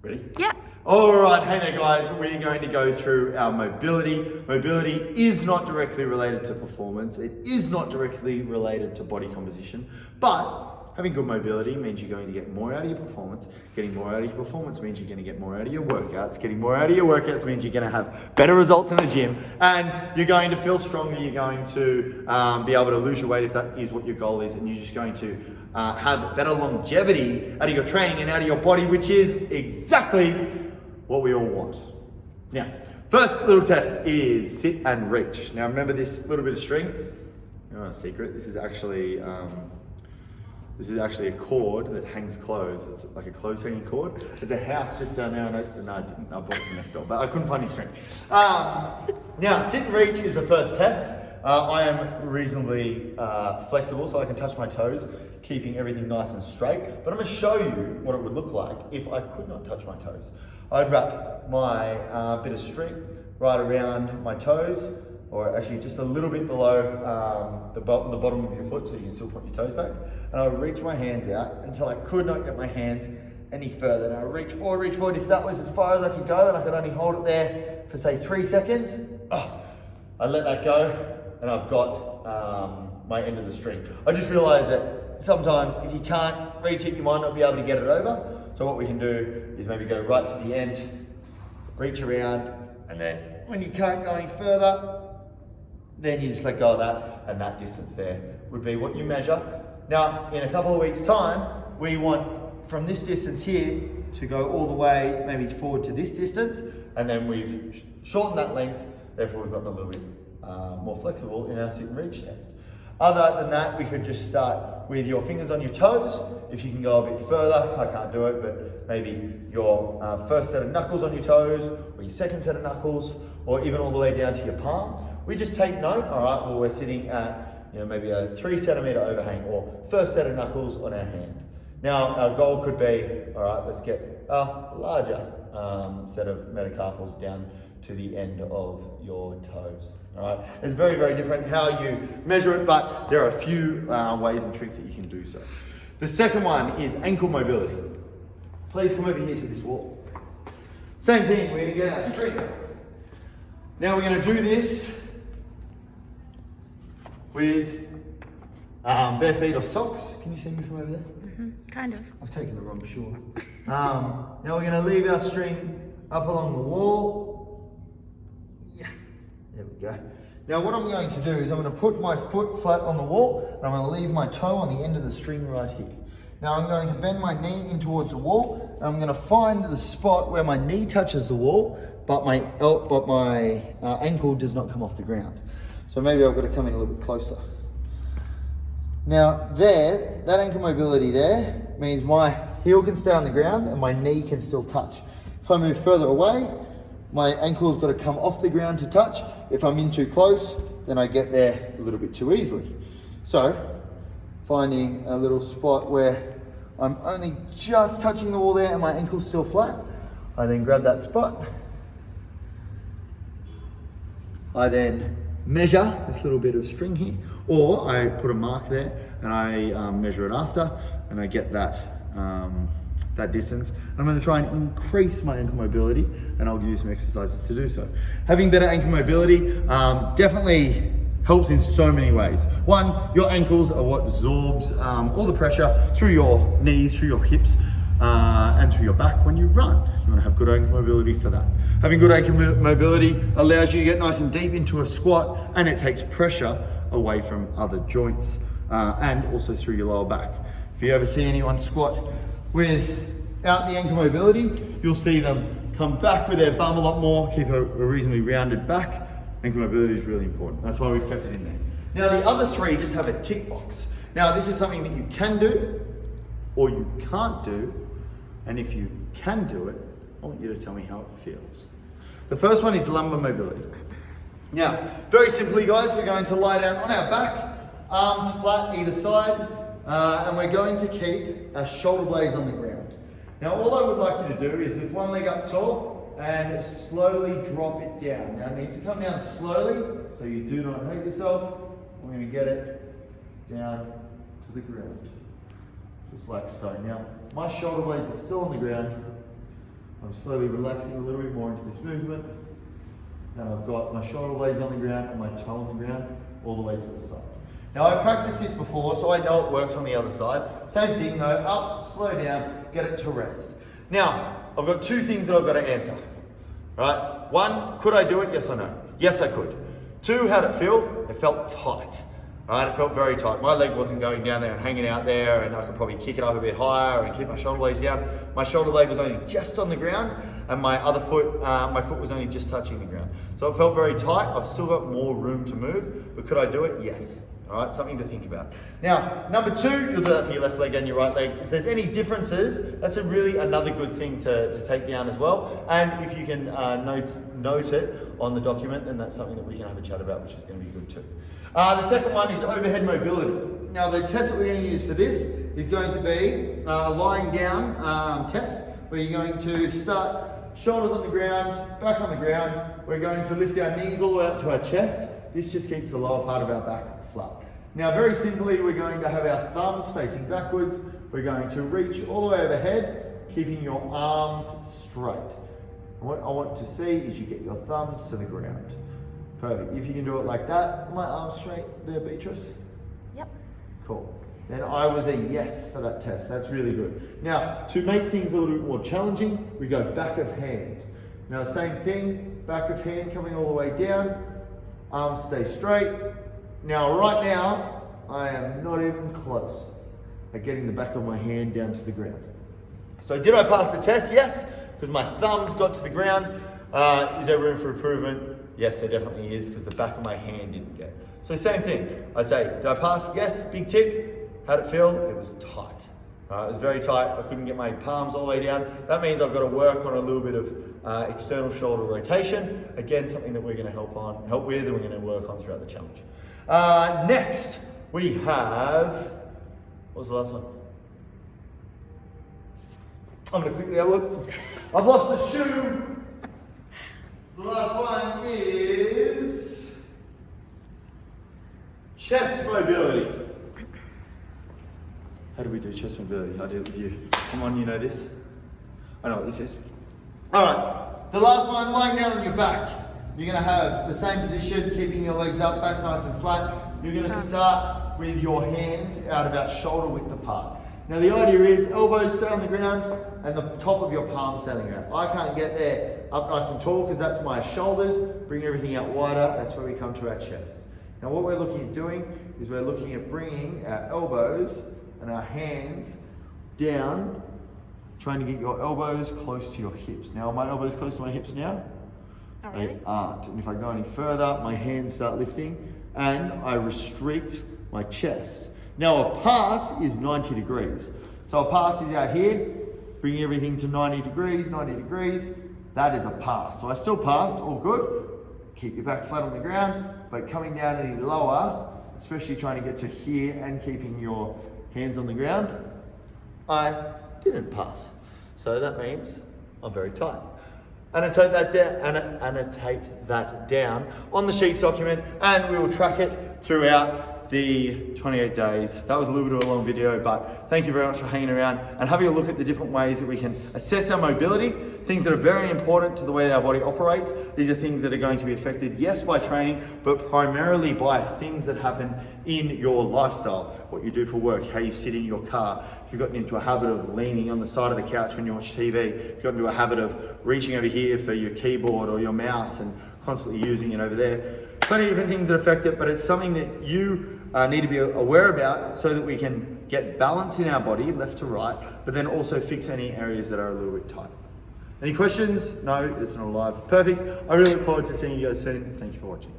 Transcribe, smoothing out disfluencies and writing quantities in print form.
Ready? Yeah. All right, hey there guys, we're going to go through our mobility. Mobility is not directly related to performance. It is not directly related to body composition, but having good mobility means you're going to get more out of your performance. Getting more out of your performance means you're going to get more out of your workouts. Getting more out of your workouts means you're going to have better results in the gym, and you're going to feel stronger. You're going to be able to lose your weight if that is what your goal is, and you're just going to have better longevity out of your training and out of your body, which is exactly what we all want. Now, first little test is sit and reach. Now remember this little bit of string? Not a secret, this is actually a cord that hangs clothes. It's like a clothes hanging cord. There's a house just down there, and I bought it from next door, but I couldn't find any string. Now, sit and reach is the first test. I am reasonably flexible, so I can touch my toes, keeping everything nice and straight. But I'm gonna show you what it would look like if I could not touch my toes. I'd wrap my bit of string right around my toes, or actually just a little bit below the bottom of your foot, so you can still put your toes back. And I would reach my hands out until I could not get my hands any further. And I would reach forward. If that was as far as I could go and I could only hold it there for say 3 seconds, I let that go and I've got my end of the string. I just realized that sometimes if you can't reach it, you might not be able to get it over. So what we can do is maybe go right to the end, reach around, and then when you can't go any further, then you just let go of that, and that distance there would be what you measure. Now, in a couple of weeks' time, we want from this distance here to go all the way maybe forward to this distance, and then we've shortened that length, therefore we've gotten a little bit more flexible in our sit and reach test. Other than that, we could just start with your fingers on your toes. If you can go a bit further, I can't do it, but maybe your first set of knuckles on your toes, or your second set of knuckles, or even all the way down to your palm. We just take note, all right, well, we're sitting at maybe a 3 centimeter overhang, or first set of knuckles on our hand. Now, our goal could be, all right, let's get a larger set of metacarpals down to the end of your toes. All right, it's very, very different how you measure it, but there are a few ways and tricks that you can do so. The second one is ankle mobility. Please come over here to this wall. Same thing, we're gonna get our string. Now we're gonna do this with bare feet or socks. Can you see me from over there? Kind of. I've taken the wrong shoe. Now we're going to leave our string up along the wall. Yeah, there we go. Now what I'm going to do is I'm going to put my foot flat on the wall, and I'm going to leave my toe on the end of the string right here. Now I'm going to bend my knee in towards the wall, and I'm going to find the spot where my knee touches the wall, but my ankle does not come off the ground. So maybe I've got to come in a little bit closer. Now there, that ankle mobility there means my heel can stay on the ground and my knee can still touch. If I move further away, my ankle's got to come off the ground to touch. If I'm in too close, then I get there a little bit too easily. So finding a little spot where I'm only just touching the wall there and my ankle's still flat, I then grab that spot. I then measure this little bit of string here, or I put a mark there and I measure it after, and I get that that distance. I'm going to try and increase my ankle mobility, and I'll give you some exercises to do so. Having better ankle mobility definitely helps in so many ways. One, your ankles are what absorbs all the pressure through your knees, through your hips, and through your back when you run. You want to have good ankle mobility for that. Having good ankle mobility allows you to get nice and deep into a squat, and it takes pressure away from other joints and also through your lower back. If you ever see anyone squat without the ankle mobility, you'll see them come back with their bum a lot more, keep a reasonably rounded back. Ankle mobility is really important. That's why we've kept it in there. Now the other three just have a tick box. Now this is something that you can do or you can't do, and if you can do it, I want you to tell me how it feels. The first one is lumbar mobility. Now, very simply guys, we're going to lie down on our back, arms flat either side, and we're going to keep our shoulder blades on the ground. Now all I would like you to do is lift one leg up tall and slowly drop it down. Now it needs to come down slowly so you do not hurt yourself. We're going to get it down to the ground, just like so. Now my shoulder blades are still on the ground. I'm slowly relaxing a little bit more into this movement. And I've got my shoulder blades on the ground and my toe on the ground all the way to the side. Now I practiced this before, so I know it works on the other side. Same thing though, up, slow down, get it to rest. Now, I've got two things that I've got to answer. Right? One, could I do it? Yes or no? Yes, I could. Two, how'd it feel? It felt tight. Right? It felt very tight. My leg wasn't going down there and hanging out there, and I could probably kick it up a bit higher and keep my shoulder blades down. My shoulder blade was only just on the ground, and my other foot, my foot was only just touching the ground. So it felt very tight. I've still got more room to move, but could I do it? Yes. All right, something to think about. Now, number two, you'll do that for your left leg and your right leg. If there's any differences, that's really another good thing to take down as well. And if you can note it on the document, then that's something that we can have a chat about, which is going to be good too. The second one is overhead mobility. Now, the test that we're going to use for this is going to be a lying down test, where you're going to start shoulders on the ground, back on the ground. We're going to lift our knees all the way up to our chest. This just keeps the lower part of our back flat. Now, very simply, we're going to have our thumbs facing backwards. We're going to reach all the way overhead, keeping your arms straight. And what I want to see is you get your thumbs to the ground. Perfect. If you can do it like that, my arms straight there, Beatrice? Yep. Cool. Then I was a yes for that test. That's really good. Now, to make things a little bit more challenging, we go back of hand. Now, same thing, back of hand coming all the way down, arms stay straight. Now, right now, I am not even close at getting the back of my hand down to the ground. So did I pass the test? Yes, because my thumbs got to the ground. Is there room for improvement? Yes, there definitely is, because the back of my hand didn't get. So same thing, I'd say, did I pass? Yes, big tick. How'd it feel? It was tight. It was very tight. I couldn't get my palms all the way down. That means I've got to work on a little bit of external shoulder rotation. Again, something that we're going to help with, and we're going to work on throughout the challenge. Next, we have, what was the last one? I'm going to quickly have a look. I've lost a shoe. The last one is chest mobility. How do we do chest mobility? I do it with you. Come on, you know this. I know what this is. All right, the last one, lying down on your back. You're gonna have the same position, keeping your legs up, back nice and flat. You're gonna start with your hands out about shoulder width apart. Now the idea is elbows stay on the ground and the top of your palms stay on the ground. I can't get there up nice and tall because that's my shoulders. Bring everything out wider, that's where we come to our chest. Now what we're looking at doing is we're looking at bringing our elbows and our hands down, trying to get your elbows close to your hips. Now are my elbows close to my hips now? All right. They aren't. And if I go any further, my hands start lifting and I restrict my chest. Now a pass is 90 degrees. So a pass is out here, bringing everything to 90 degrees. That is a pass. So I still passed, all good. Keep your back flat on the ground, but coming down any lower, especially trying to get to here and keeping your hands on the ground, I didn't pass. So that means I'm very tight. Annotate that down on the sheets document, and we will track it throughout the 28 days. That was a little bit of a long video, but thank you very much for hanging around and having a look at the different ways that we can assess our mobility, things that are very important to the way our body operates. These are things that are going to be affected, yes, by training, but primarily by things that happen in your lifestyle, what you do for work, how you sit in your car, if you've gotten into a habit of leaning on the side of the couch when you watch TV, if you've gotten into a habit of reaching over here for your keyboard or your mouse and constantly using it over there. Plenty of different things that affect it, but it's something that you need to be aware about so that we can get balance in our body, left to right, but then also fix any areas that are a little bit tight. Any questions? No, it's not live. Perfect. I really look forward to seeing you guys soon. Thank you for watching.